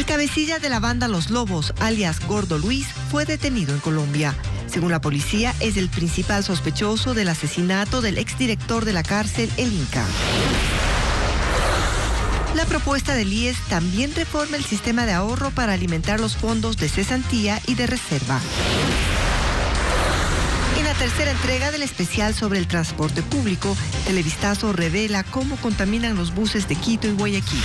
cabecilla de la banda Los Lobos, alias Gordo Luis, fue detenido en Colombia. Según la policía, es el principal sospechoso del asesinato del exdirector de la cárcel, el Inca. La propuesta del IES también reforma el sistema de ahorro para alimentar los fondos de cesantía y de reserva. En la tercera entrega del especial sobre el transporte público, Televistazo revela cómo contaminan los buses de Quito y Guayaquil.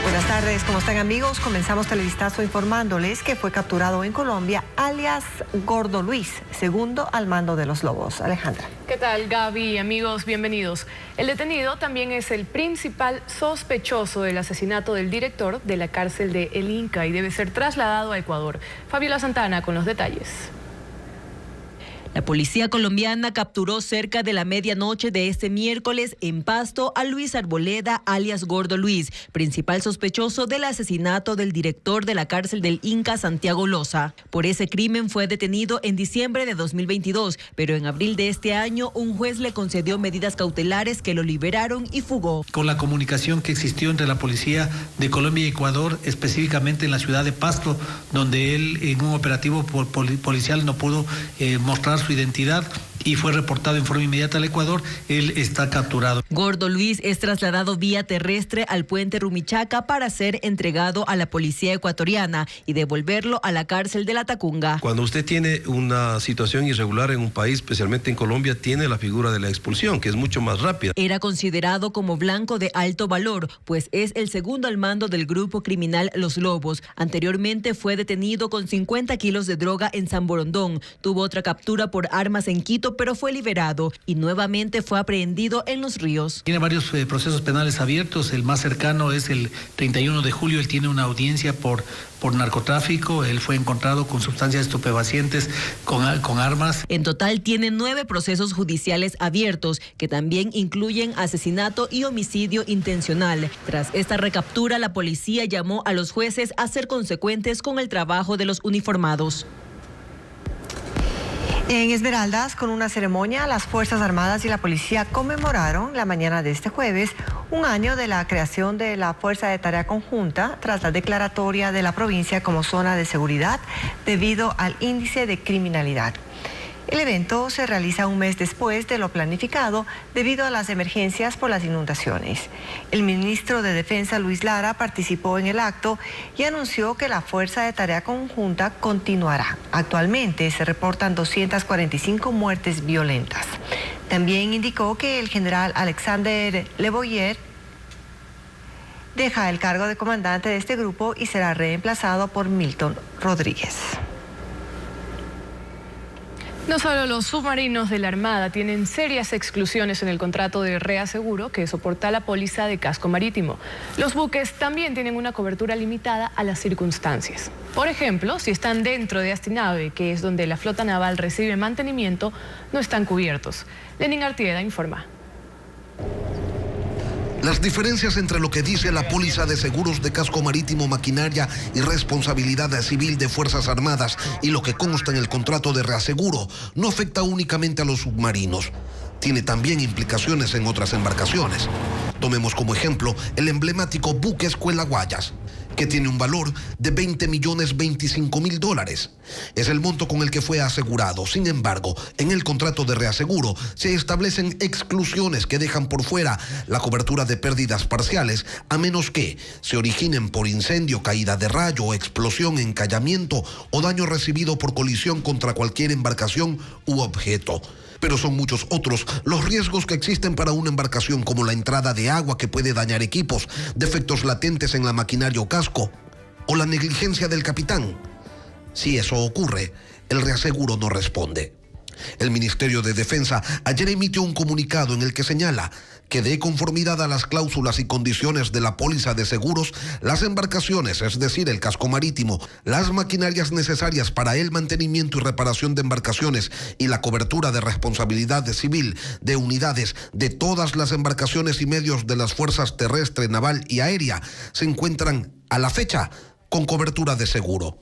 Buenas tardes, ¿cómo están, amigos? Comenzamos Televistazo informándoles que fue capturado en Colombia alias Gordo Luis, segundo al mando de Los Lobos. Alejandra. ¿Qué tal, Gaby? Amigos, bienvenidos. El detenido también es el principal sospechoso del asesinato del director de la cárcel de El Inca y debe ser trasladado a Ecuador. Fabiola Santana con los detalles. La policía colombiana capturó cerca de la medianoche de este miércoles en Pasto a Luis Arboleda, alias Gordo Luis, principal sospechoso del asesinato del director de la cárcel del Inca, Santiago Loza. Por ese crimen fue detenido en diciembre de 2022, pero en abril de este año un juez le concedió medidas cautelares que lo liberaron y fugó. Con la comunicación que existió entre la policía de Colombia y Ecuador, específicamente en la ciudad de Pasto, donde él en un operativo policial no pudo mostrar su identidad y fue reportado en forma inmediata al Ecuador, él está capturado. Gordo Luis es trasladado vía terrestre al puente Rumichaca para ser entregado a la policía ecuatoriana y devolverlo a la cárcel de La Tacunga. Cuando usted tiene una situación irregular en un país, especialmente en Colombia, tiene la figura de la expulsión, que es mucho más rápida. Era considerado como blanco de alto valor, pues es el segundo al mando del grupo criminal Los Lobos. Anteriormente fue detenido con 50 kilos de droga en San Borondón. Tuvo otra captura por armas en Quito, pero fue liberado y nuevamente fue aprehendido en Los Ríos. Tiene varios procesos penales abiertos, el más cercano es el 31 de julio, él tiene una audiencia por narcotráfico, él fue encontrado con sustancias estupefacientes, con armas. En total tiene 9 procesos judiciales abiertos, que también incluyen asesinato y homicidio intencional. Tras esta recaptura, la policía llamó a los jueces a ser consecuentes con el trabajo de los uniformados. En Esmeraldas, con una ceremonia, las Fuerzas Armadas y la policía conmemoraron la mañana de este jueves un año de la creación de la Fuerza de Tarea Conjunta tras la declaratoria de la provincia como zona de seguridad debido al índice de criminalidad. El evento se realiza un mes después de lo planificado debido a las emergencias por las inundaciones. El ministro de Defensa, Luis Lara, participó en el acto y anunció que la Fuerza de Tarea Conjunta continuará. Actualmente se reportan 245 muertes violentas. También indicó que el general Alexander Leboyer deja el cargo de comandante de este grupo y será reemplazado por Milton Rodríguez. No solo los submarinos de la Armada tienen serias exclusiones en el contrato de reaseguro que soporta la póliza de casco marítimo. Los buques también tienen una cobertura limitada a las circunstancias. Por ejemplo, si están dentro de Astinave, que es donde la flota naval recibe mantenimiento, no están cubiertos. Lenín Artieda informa. Las diferencias entre lo que dice la póliza de seguros de casco marítimo, maquinaria y responsabilidad civil de Fuerzas Armadas y lo que consta en el contrato de reaseguro no afecta únicamente a los submarinos. Tiene también implicaciones en otras embarcaciones. Tomemos como ejemplo el emblemático buque Escuela Guayas, que tiene un valor de $20.025.000. Es el monto con el que fue asegurado. Sin embargo, en el contrato de reaseguro se establecen exclusiones que dejan por fuera la cobertura de pérdidas parciales, a menos que se originen por incendio, caída de rayo, explosión, encallamiento o daño recibido por colisión contra cualquier embarcación u objeto. Pero son muchos otros los riesgos que existen para una embarcación, como la entrada de agua que puede dañar equipos, defectos latentes en la maquinaria o casco, o la negligencia del capitán. Si eso ocurre, el reaseguro no responde. El Ministerio de Defensa ayer emitió un comunicado en el que señala que de conformidad a las cláusulas y condiciones de la póliza de seguros, las embarcaciones, es decir, el casco marítimo, las maquinarias necesarias para el mantenimiento y reparación de embarcaciones y la cobertura de responsabilidad civil de unidades de todas las embarcaciones y medios de las fuerzas terrestre, naval y aérea, se encuentran a la fecha con cobertura de seguro.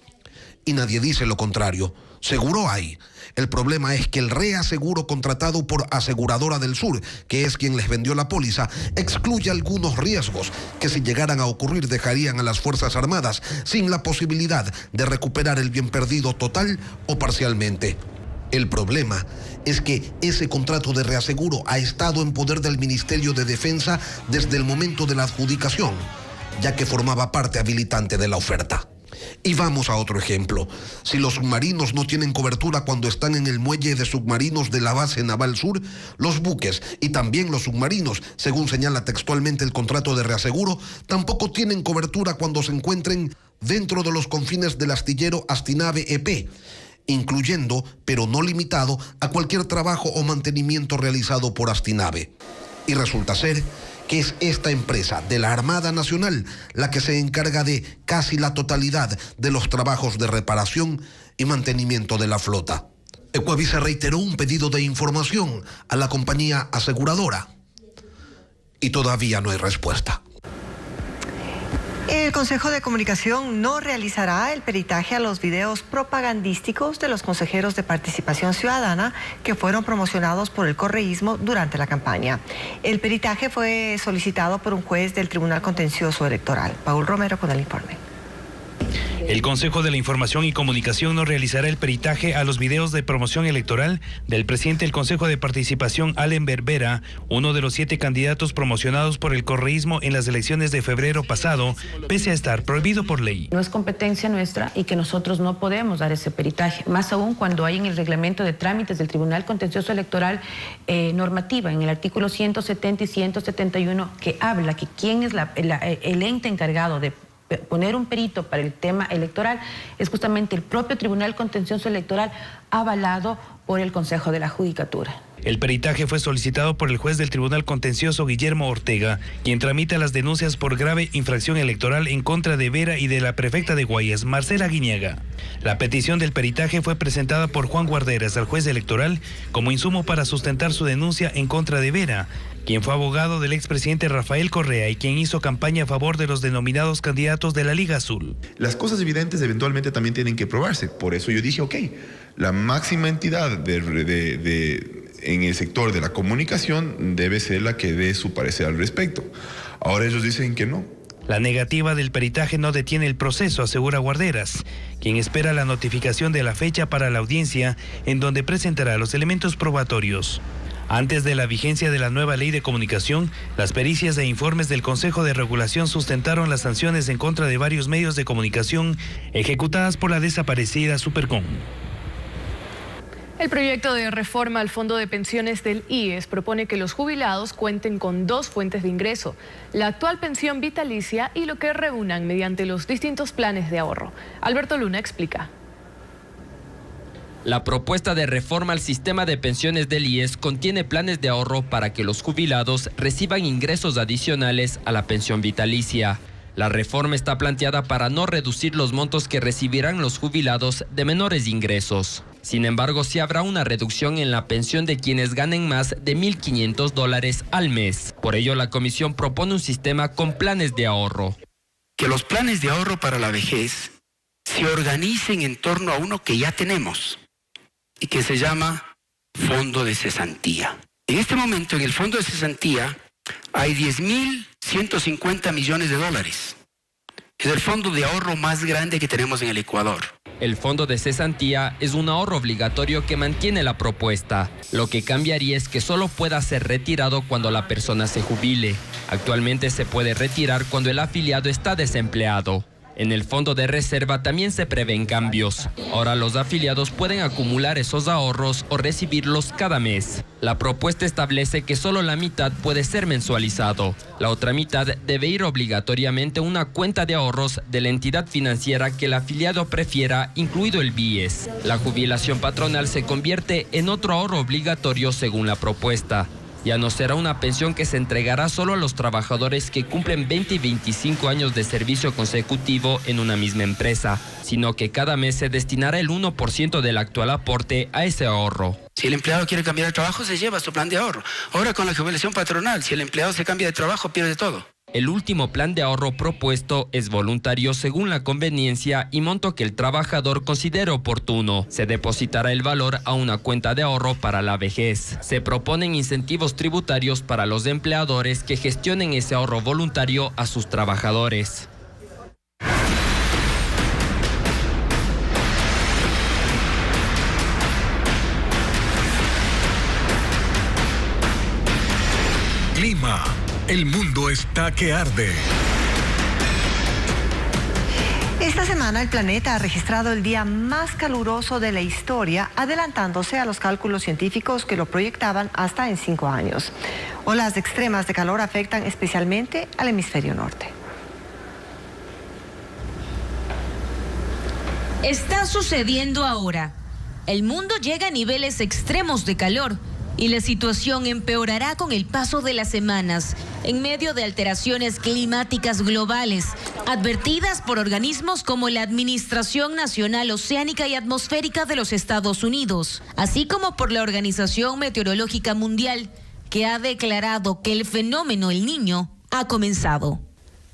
y nadie dice lo contrario. Seguro hay. El problema es que el reaseguro contratado por Aseguradora del Sur, que es quien les vendió la póliza, excluye algunos riesgos que si llegaran a ocurrir dejarían a las Fuerzas Armadas sin la posibilidad de recuperar el bien perdido total o parcialmente. El problema es que ese contrato de reaseguro ha estado en poder del Ministerio de Defensa desde el momento de la adjudicación, ya que formaba parte habilitante de la oferta. Y vamos a otro ejemplo. Si los submarinos no tienen cobertura cuando están en el muelle de submarinos de la base naval sur, los buques y también los submarinos, según señala textualmente el contrato de reaseguro, tampoco tienen cobertura cuando se encuentren dentro de los confines del astillero Astinave EP, incluyendo, pero no limitado, a cualquier trabajo o mantenimiento realizado por Astinave. Y resulta ser que es esta empresa de la Armada Nacional la que se encarga de casi la totalidad de los trabajos de reparación y mantenimiento de la flota. Ecuavisa reiteró un pedido de información a la compañía aseguradora y todavía no hay respuesta. El Consejo de Comunicación no realizará el peritaje a los videos propagandísticos de los consejeros de Participación Ciudadana que fueron promocionados por el correísmo durante la campaña. El peritaje fue solicitado por un juez del Tribunal Contencioso Electoral. Paul Romero con el informe. El Consejo de la Información y Comunicación no realizará el peritaje a los videos de promoción electoral del presidente del Consejo de Participación, Allen Berbera, uno de los 7 candidatos promocionados por el correísmo en las elecciones de febrero pasado, pese a estar prohibido por ley. No es competencia nuestra y que nosotros no podemos dar ese peritaje, más aún cuando hay en el reglamento de trámites del Tribunal Contencioso Electoral normativa, en el artículo 170 y 171, que habla que quién es el ente encargado de poner un perito para el tema electoral es justamente el propio Tribunal Contencioso Electoral avalado por el Consejo de la Judicatura. El peritaje fue solicitado por el juez del Tribunal Contencioso Guillermo Ortega, quien tramita las denuncias por grave infracción electoral en contra de Vera y de la prefecta de Guayas, Marcela Guiñaga. La petición del peritaje fue presentada por Juan Guarderas al juez electoral como insumo para sustentar su denuncia en contra de Vera, quien fue abogado del expresidente Rafael Correa y quien hizo campaña a favor de los denominados candidatos de la Liga Azul. Las cosas evidentes eventualmente también tienen que probarse. Por eso yo dije, ok, la máxima entidad en el sector de la comunicación debe ser la que dé su parecer al respecto. Ahora ellos dicen que no. La negativa del peritaje no detiene el proceso, asegura Guarderas, quien espera la notificación de la fecha para la audiencia en donde presentará los elementos probatorios. Antes de la vigencia de la nueva ley de comunicación, las pericias e informes del Consejo de Regulación sustentaron las sanciones en contra de varios medios de comunicación ejecutadas por la desaparecida Supercom. El proyecto de reforma al Fondo de Pensiones del IES propone que los jubilados cuenten con 2 fuentes de ingreso, la actual pensión vitalicia y lo que reúnan mediante los distintos planes de ahorro. Alberto Luna explica. La propuesta de reforma al sistema de pensiones del IES contiene planes de ahorro para que los jubilados reciban ingresos adicionales a la pensión vitalicia. La reforma está planteada para no reducir los montos que recibirán los jubilados de menores ingresos. Sin embargo, sí habrá una reducción en la pensión de quienes ganen más de $1,500 al mes. Por ello, la comisión propone un sistema con planes de ahorro. Que los planes de ahorro para la vejez se organicen en torno a uno que ya tenemos y que se llama Fondo de Cesantía. En este momento, en el Fondo de Cesantía, hay $10.150 millones. Es el fondo de ahorro más grande que tenemos en el Ecuador. El fondo de cesantía es un ahorro obligatorio que mantiene la propuesta. Lo que cambiaría es que solo pueda ser retirado cuando la persona se jubile. Actualmente se puede retirar cuando el afiliado está desempleado. En el fondo de reserva también se prevén cambios. Ahora los afiliados pueden acumular esos ahorros o recibirlos cada mes. La propuesta establece que solo la mitad puede ser mensualizado. La otra mitad debe ir obligatoriamente a una cuenta de ahorros de la entidad financiera que el afiliado prefiera, incluido el BIES. La jubilación patronal se convierte en otro ahorro obligatorio según la propuesta. Ya no será una pensión que se entregará solo a los trabajadores que cumplen 20 y 25 años de servicio consecutivo en una misma empresa, sino que cada mes se destinará el 1% del actual aporte a ese ahorro. Si el empleado quiere cambiar de trabajo, se lleva su plan de ahorro. Ahora con la jubilación patronal, si el empleado se cambia de trabajo, pierde todo. el último plan de ahorro propuesto es voluntario según la conveniencia y monto que el trabajador considere oportuno. Se depositará el valor a una cuenta de ahorro para la vejez. Se proponen incentivos tributarios para los empleadores que gestionen ese ahorro voluntario a sus trabajadores. Clima. El mundo está que arde. Esta semana el planeta ha registrado el día más caluroso de la historia, adelantándose a los cálculos científicos que lo proyectaban hasta en 5 años. Olas extremas de calor afectan especialmente al hemisferio norte. Está sucediendo ahora. El mundo llega a niveles extremos de calor y la situación empeorará con el paso de las semanas, en medio de alteraciones climáticas globales, advertidas por organismos como la Administración Nacional Oceánica y Atmosférica de los Estados Unidos, así como por la Organización Meteorológica Mundial, que ha declarado que el fenómeno El Niño ha comenzado.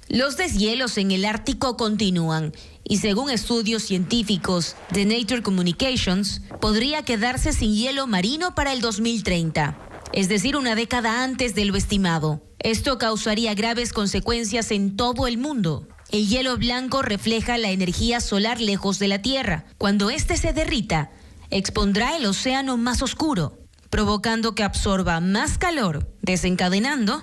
Los deshielos en el Ártico continúan y según estudios científicos de Nature Communications, podría quedarse sin hielo marino para el 2030, es decir, una década antes de lo estimado. Esto causaría graves consecuencias en todo el mundo. El hielo blanco refleja la energía solar lejos de la Tierra. Cuando éste se derrita, expondrá el océano más oscuro, provocando que absorba más calor, desencadenando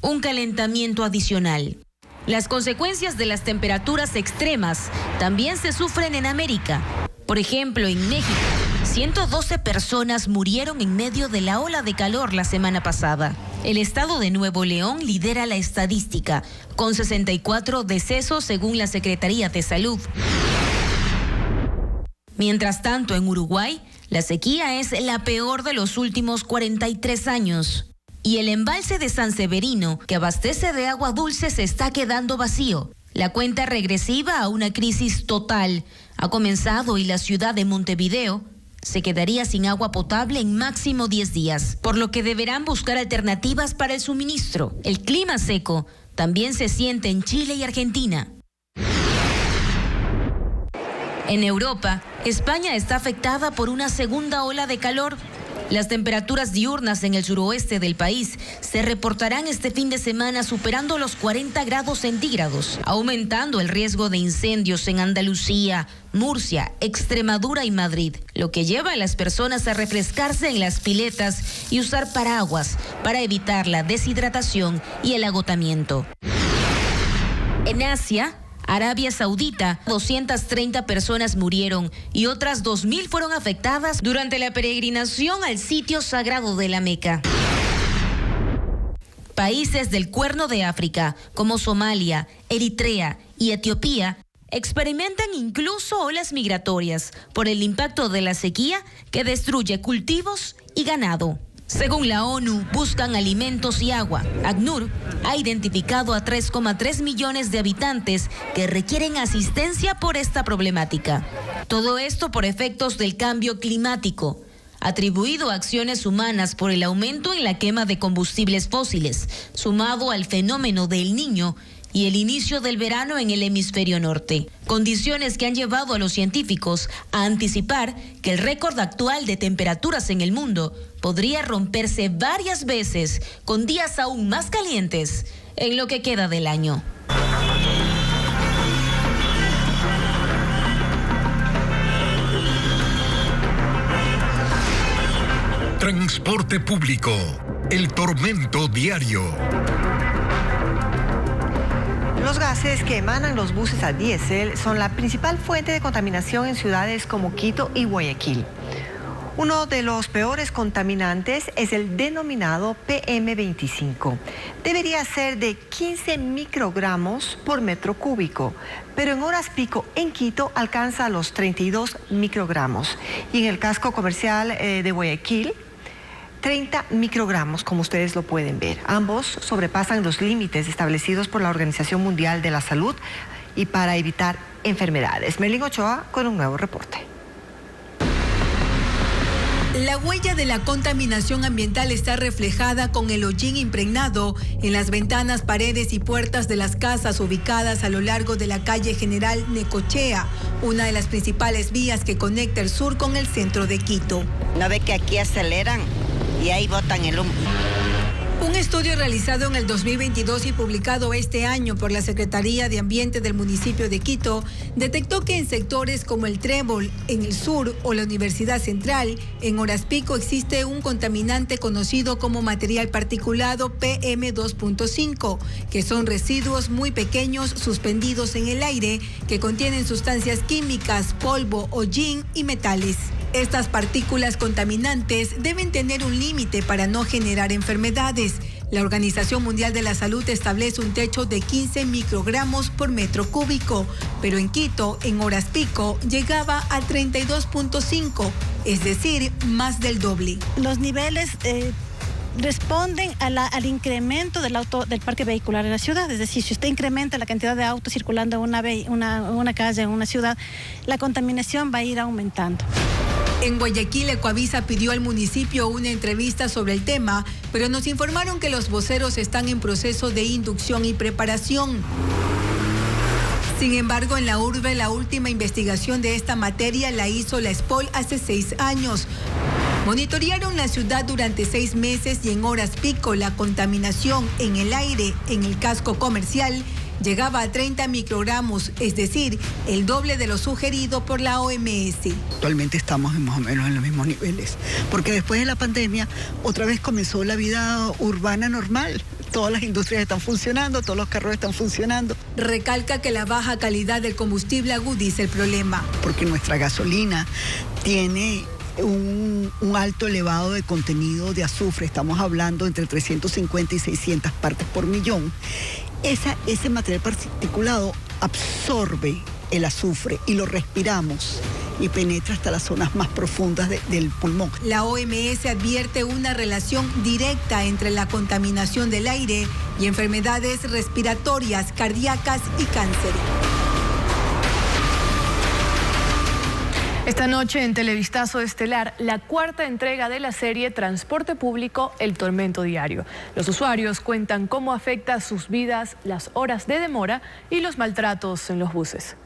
un calentamiento adicional. Las consecuencias de las temperaturas extremas también se sufren en América. Por ejemplo, en México, 112 personas murieron en medio de la ola de calor la semana pasada. El estado de Nuevo León lidera la estadística, con 64 decesos según la Secretaría de Salud. Mientras tanto, en Uruguay, la sequía es la peor de los últimos 43 años. Y el embalse de San Severino, que abastece de agua dulce, se está quedando vacío. La cuenta regresiva a una crisis total ha comenzado y la ciudad de Montevideo se quedaría sin agua potable en máximo 10 días, por lo que deberán buscar alternativas para el suministro. El clima seco también se siente en Chile y Argentina. En Europa, España está afectada por una segunda ola de calor. Las temperaturas diurnas en el suroeste del país se reportarán este fin de semana superando los 40 grados centígrados, aumentando el riesgo de incendios en Andalucía, Murcia, Extremadura y Madrid, lo que lleva a las personas a refrescarse en las piletas y usar paraguas para evitar la deshidratación y el agotamiento. En Asia, Arabia Saudita, 230 personas murieron y otras 2.000 fueron afectadas durante la peregrinación al sitio sagrado de la Meca. Países del Cuerno de África, como Somalia, Eritrea y Etiopía, experimentan incluso olas migratorias por el impacto de la sequía que destruye cultivos y ganado. Según la ONU, buscan alimentos y agua. ACNUR ha identificado a 3,3 millones de habitantes que requieren asistencia por esta problemática. Todo esto por efectos del cambio climático, atribuido a acciones humanas por el aumento en la quema de combustibles fósiles, sumado al fenómeno del Niño y el inicio del verano en el hemisferio norte. Condiciones que han llevado a los científicos a anticipar que el récord actual de temperaturas en el mundo podría romperse varias veces con días aún más calientes en lo que queda del año. Transporte público, el tormento diario. Los gases que emanan los buses a diésel son la principal fuente de contaminación en ciudades como Quito y Guayaquil. Uno de los peores contaminantes es el denominado PM25. Debería ser de 15 microgramos por metro cúbico, pero en horas pico en Quito alcanza los 32 microgramos. Y en el casco comercial de Guayaquil, 30 microgramos, como ustedes lo pueden ver. Ambos sobrepasan los límites establecidos por la Organización Mundial de la Salud y para evitar enfermedades. Merlin Ochoa con un nuevo reporte. La huella de la contaminación ambiental está reflejada con el hollín impregnado en las ventanas, paredes y puertas de las casas ubicadas a lo largo de la calle General Necochea, una de las principales vías que conecta el sur con el centro de Quito. ¿No ve que aquí aceleran y ahí botan el humo? Un estudio realizado en el 2022 y publicado este año por la Secretaría de Ambiente del municipio de Quito detectó que en sectores como el Trébol, en el sur o la Universidad Central, en horas pico existe un contaminante conocido como material particulado PM2.5, que son residuos muy pequeños suspendidos en el aire que contienen sustancias químicas, polvo, hollín y metales. Estas partículas contaminantes deben tener un límite para no generar enfermedades. La Organización Mundial de la Salud establece un techo de 15 microgramos por metro cúbico, pero en Quito, en horas pico, llegaba a 32.5, es decir, más del doble. Los niveles responden al incremento del parque vehicular en la ciudad. Es decir, si usted incrementa la cantidad de autos circulando en una calle, en una ciudad, la contaminación va a ir aumentando. En Guayaquil, Ecoavisa pidió al municipio una entrevista sobre el tema, pero nos informaron que los voceros están en proceso de inducción y preparación. Sin embargo, en la urbe, la última investigación de esta materia la hizo la SPOL hace 6 años. Monitorearon la ciudad durante 6 meses y en horas pico la contaminación en el aire en el casco comercial llegaba a 30 microgramos, es decir, el doble de lo sugerido por la OMS. Actualmente estamos más o menos en los mismos niveles, porque después de la pandemia otra vez comenzó la vida urbana normal. Todas las industrias están funcionando, todos los carros están funcionando. Recalca que la baja calidad del combustible agudiza el problema. Porque nuestra gasolina tiene un alto elevado de contenido de azufre, estamos hablando entre 350 y 600 partes por millón. Ese material particulado absorbe el azufre y lo respiramos y penetra hasta las zonas más profundas del pulmón. La OMS advierte una relación directa entre la contaminación del aire y enfermedades respiratorias, cardíacas y cáncer. Esta noche en Televistazo Estelar, la 4ª entrega de la serie Transporte Público, El Tormento Diario. Los usuarios cuentan cómo afecta a sus vidas las horas de demora y los maltratos en los buses.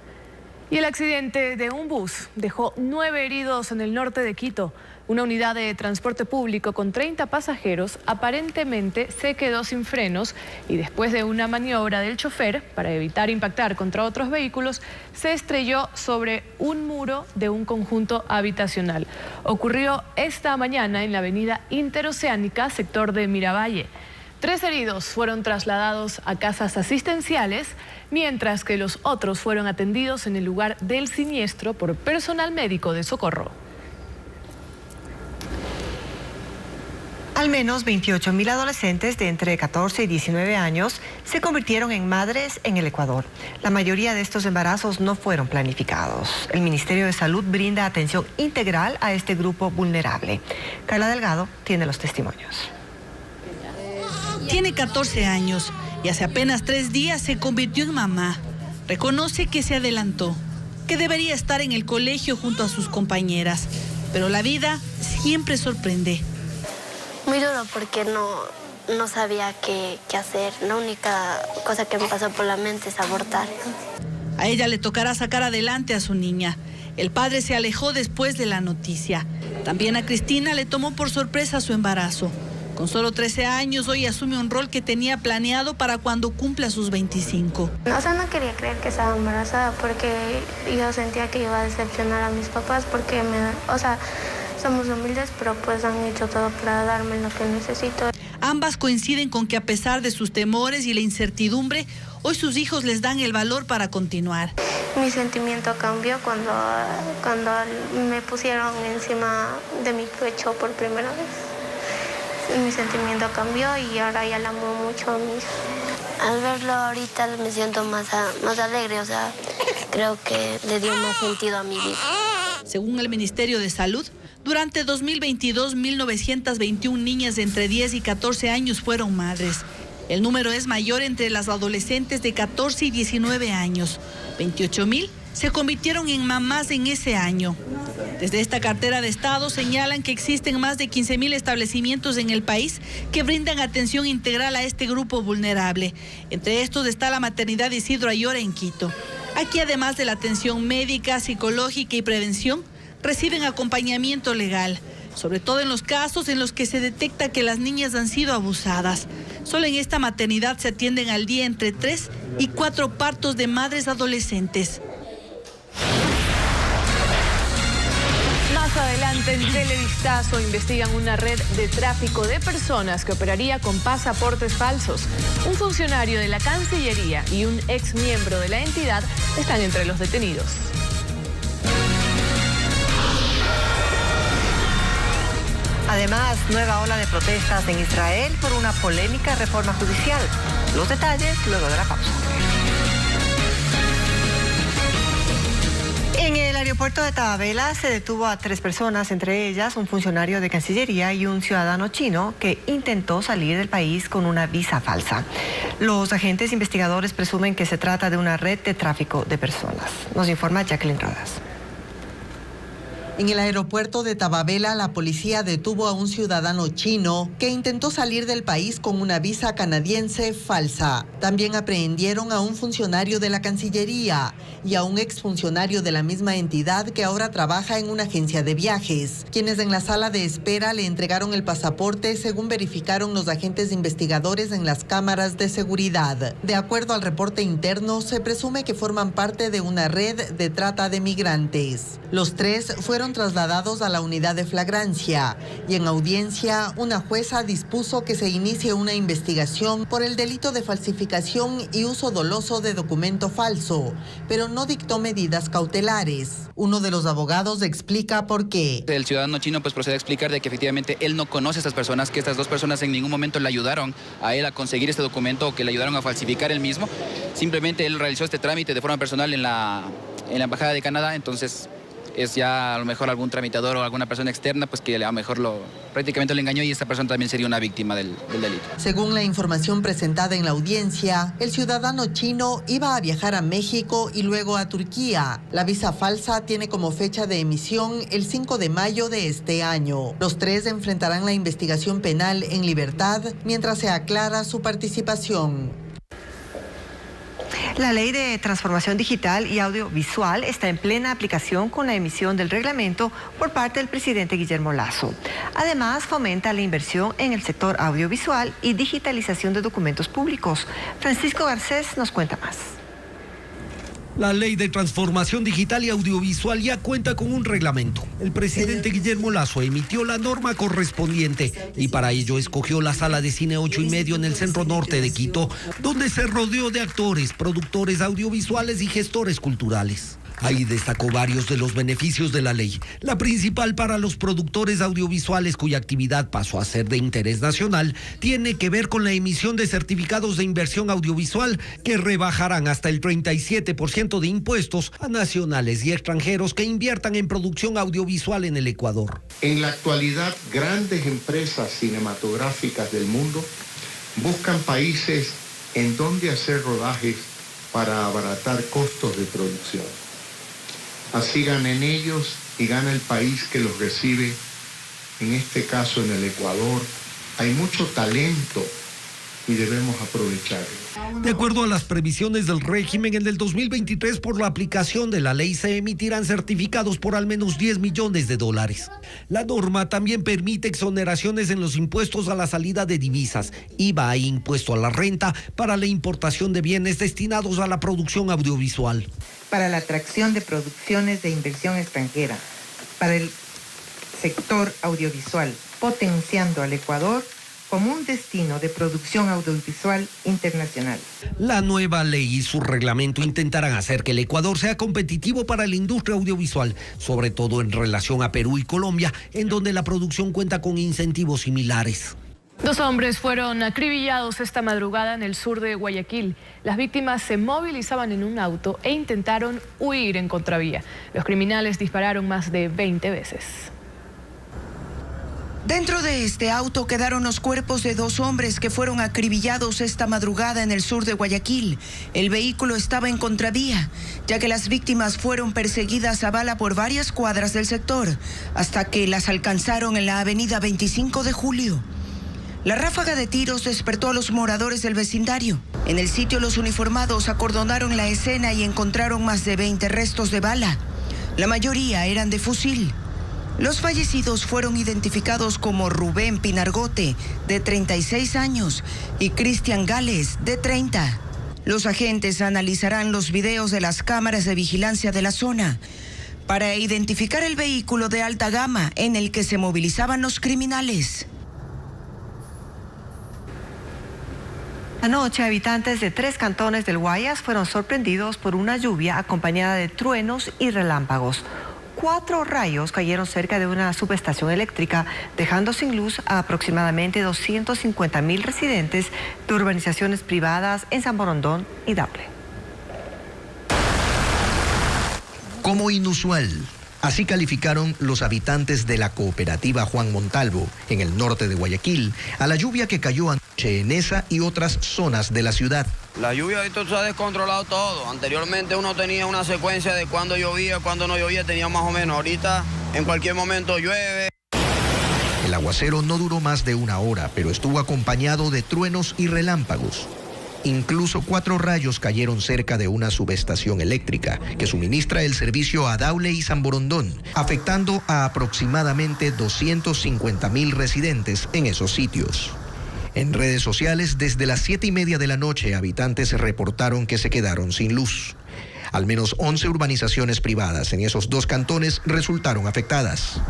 Y el accidente de un bus dejó 9 heridos en el norte de Quito. Una unidad de transporte público con 30 pasajeros aparentemente se quedó sin frenos y después de una maniobra del chofer para evitar impactar contra otros vehículos, se estrelló sobre un muro de un conjunto habitacional. Ocurrió esta mañana en la avenida Interoceánica, sector de Miravalle. 3 heridos fueron trasladados a casas asistenciales, mientras que los otros fueron atendidos en el lugar del siniestro por personal médico de socorro. Al menos 28.000 adolescentes de entre 14 y 19 años se convirtieron en madres en el Ecuador. La mayoría de estos embarazos no fueron planificados. El Ministerio de Salud brinda atención integral a este grupo vulnerable. Carla Delgado tiene los testimonios. Tiene 14 años y hace apenas 3 días se convirtió en mamá. Reconoce que se adelantó, que debería estar en el colegio junto a sus compañeras, pero la vida siempre sorprende. Muy duro porque no sabía qué hacer. La única cosa que me pasó por la mente es abortar. A ella le tocará sacar adelante a su niña. El padre se alejó después de la noticia. También a Cristina le tomó por sorpresa su embarazo. Con solo 13 años, hoy asume un rol que tenía planeado para cuando cumpla sus 25. O sea, no quería creer que estaba embarazada porque yo sentía que iba a decepcionar a mis papás porque somos humildes, pero pues han hecho todo para darme lo que necesito. Ambas coinciden con que a pesar de sus temores y la incertidumbre, hoy sus hijos les dan el valor para continuar. Mi sentimiento cambió cuando me pusieron encima de mi pecho por primera vez. Mi sentimiento cambió y ahora ya la amo mucho a mi hija. Al verlo ahorita me siento más alegre, creo que le dio más sentido a mi vida. Según el Ministerio de Salud, durante 2022, 1.921 niñas de entre 10 y 14 años fueron madres. El número es mayor entre las adolescentes de 14 y 19 años. 28.000 se convirtieron en mamás en ese año. Desde esta cartera de Estado señalan que existen más de 15.000 establecimientos en el país que brindan atención integral a este grupo vulnerable. Entre estos está la maternidad Isidro Ayora en Quito. Aquí, además de la atención médica, psicológica y prevención, reciben acompañamiento legal, sobre todo en los casos en los que se detecta que las niñas han sido abusadas. Solo en esta maternidad se atienden al día entre 3 y 4 partos de madres adolescentes. Más adelante en Televistazo investigan una red de tráfico de personas que operaría con pasaportes falsos. Un funcionario de la Cancillería y un ex miembro de la entidad están entre los detenidos. Además, nueva ola de protestas en Israel por una polémica reforma judicial. Los detalles luego de la pausa. En el aeropuerto de Tababela se detuvo a 3 personas, entre ellas un funcionario de Cancillería y un ciudadano chino que intentó salir del país con una visa falsa. Los agentes investigadores presumen que se trata de una red de tráfico de personas. Nos informa Jacqueline Rodas. En el aeropuerto de Tababela, la policía detuvo a un ciudadano chino que intentó salir del país con una visa canadiense falsa. También aprehendieron a un funcionario de la Cancillería y a un exfuncionario de la misma entidad que ahora trabaja en una agencia de viajes, quienes en la sala de espera le entregaron el pasaporte según verificaron los agentes investigadores en las cámaras de seguridad. De acuerdo al reporte interno, se presume que forman parte de una red de trata de migrantes. Los 3 fueron trasladados a la unidad de flagrancia y en audiencia una jueza dispuso que se inicie una investigación por el delito de falsificación y uso doloso de documento falso, pero no dictó medidas cautelares. Uno de los abogados explica por qué. El ciudadano chino procede a explicar de que efectivamente él no conoce a estas personas, que estas 2 personas en ningún momento le ayudaron a él a conseguir este documento o que le ayudaron a falsificar el mismo. Simplemente él realizó este trámite de forma personal en la Embajada de Canadá, entonces es ya a lo mejor algún tramitador o alguna persona externa pues que a lo mejor prácticamente lo engañó y esta persona también sería una víctima del delito. Según la información presentada en la audiencia, el ciudadano chino iba a viajar a México y luego a Turquía. La visa falsa tiene como fecha de emisión el 5 de mayo de este año. Los 3 enfrentarán la investigación penal en libertad mientras se aclara su participación. La Ley de Transformación Digital y Audiovisual está en plena aplicación con la emisión del reglamento por parte del presidente Guillermo Lasso. Además, fomenta la inversión en el sector audiovisual y digitalización de documentos públicos. Francisco Garcés nos cuenta más. La Ley de Transformación Digital y Audiovisual ya cuenta con un reglamento. El presidente Guillermo Lasso emitió la norma correspondiente y para ello escogió la Sala de Cine 8:30 en el centro norte de Quito, donde se rodeó de actores, productores audiovisuales y gestores culturales. Ahí destacó varios de los beneficios de la ley. La principal para los productores audiovisuales cuya actividad pasó a ser de interés nacional tiene que ver con la emisión de certificados de inversión audiovisual que rebajarán hasta el 37% de impuestos a nacionales y extranjeros que inviertan en producción audiovisual en el Ecuador. En la actualidad, grandes empresas cinematográficas del mundo buscan países en donde hacer rodajes para abaratar costos de producción. Así ganan ellos y gana el país que los recibe, en este caso en el Ecuador. Hay mucho talento y debemos aprovecharlo. De acuerdo a las previsiones del régimen, en el 2023 por la aplicación de la ley se emitirán certificados por al menos $10 millones. La norma también permite exoneraciones en los impuestos a la salida de divisas, IVA e impuesto a la renta para la importación de bienes destinados a la producción audiovisual. Para la atracción de producciones de inversión extranjera, para el sector audiovisual, potenciando al Ecuador como un destino de producción audiovisual internacional. La nueva ley y su reglamento intentarán hacer que el Ecuador sea competitivo para la industria audiovisual, sobre todo en relación a Perú y Colombia, en donde la producción cuenta con incentivos similares. 2 hombres fueron acribillados esta madrugada en el sur de Guayaquil. Las víctimas se movilizaban en un auto e intentaron huir en contravía. Los criminales dispararon más de 20 veces. Dentro de este auto quedaron los cuerpos de 2 hombres que fueron acribillados esta madrugada en el sur de Guayaquil. El vehículo estaba en contravía, ya que las víctimas fueron perseguidas a bala por varias cuadras del sector, hasta que las alcanzaron en la avenida 25 de Julio. La ráfaga de tiros despertó a los moradores del vecindario. En el sitio, los uniformados acordonaron la escena y encontraron más de 20 restos de bala. La mayoría eran de fusil. Los fallecidos fueron identificados como Rubén Pinargote, de 36 años, y Cristian Gales, de 30. Los agentes analizarán los videos de las cámaras de vigilancia de la zona para identificar el vehículo de alta gama en el que se movilizaban los criminales. Anoche, habitantes de 3 cantones del Guayas fueron sorprendidos por una lluvia acompañada de truenos y relámpagos. 4 rayos cayeron cerca de una subestación eléctrica, dejando sin luz a aproximadamente 250.000 residentes de urbanizaciones privadas en San Borondón y Daule. Como inusual, así calificaron los habitantes de la cooperativa Juan Montalvo, en el norte de Guayaquil, a la lluvia que cayó anoche en esa y otras zonas de la ciudad. La lluvia ahorita se ha descontrolado todo. Anteriormente uno tenía una secuencia de cuándo llovía, cuándo no llovía, tenía más o menos. Ahorita en cualquier momento llueve. El aguacero no duró más de 1 hora, pero estuvo acompañado de truenos y relámpagos. Incluso 4 rayos cayeron cerca de una subestación eléctrica que suministra el servicio a Daule y San Borondón, afectando a aproximadamente 250.000 residentes en esos sitios. En redes sociales, desde las 7:30 de la noche, habitantes reportaron que se quedaron sin luz. Al menos 11 urbanizaciones privadas en esos 2 cantones resultaron afectadas.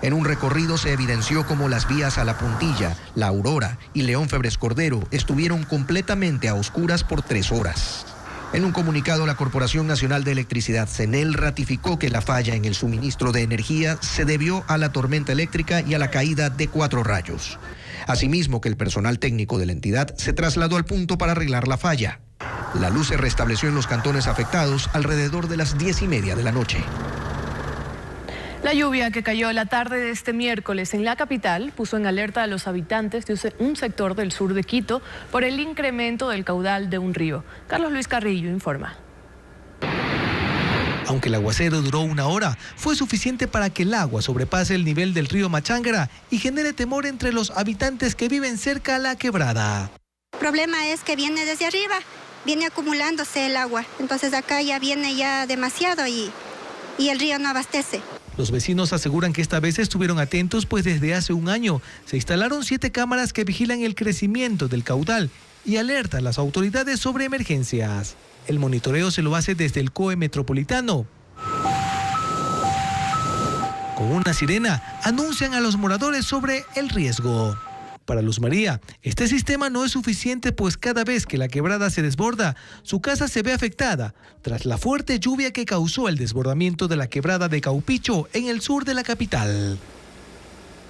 En un recorrido se evidenció cómo las vías a La Puntilla, La Aurora y León Febres Cordero estuvieron completamente a oscuras por 3 horas. En un comunicado, la Corporación Nacional de Electricidad, CENEL, ratificó que la falla en el suministro de energía se debió a la tormenta eléctrica y a la caída de 4 rayos. Asimismo, que el personal técnico de la entidad se trasladó al punto para arreglar la falla. La luz se restableció en los cantones afectados alrededor de las 10:30 de la noche. La lluvia que cayó la tarde de este miércoles en la capital puso en alerta a los habitantes de un sector del sur de Quito por el incremento del caudal de un río. Carlos Luis Carrillo informa. Aunque el aguacero duró 1 hora, fue suficiente para que el agua sobrepase el nivel del río Machángara y genere temor entre los habitantes que viven cerca a la quebrada. El problema es que viene desde arriba, viene acumulándose el agua, entonces acá ya viene ya demasiado y el río no abastece. Los vecinos aseguran que esta vez estuvieron atentos, pues desde hace 1 año se instalaron 7 cámaras que vigilan el crecimiento del caudal y alertan a las autoridades sobre emergencias. El monitoreo se lo hace desde el COE Metropolitano. Con una sirena anuncian a los moradores sobre el riesgo. Para Luz María, este sistema no es suficiente, pues cada vez que la quebrada se desborda, su casa se ve afectada tras la fuerte lluvia que causó el desbordamiento de la quebrada de Caupicho en el sur de la capital.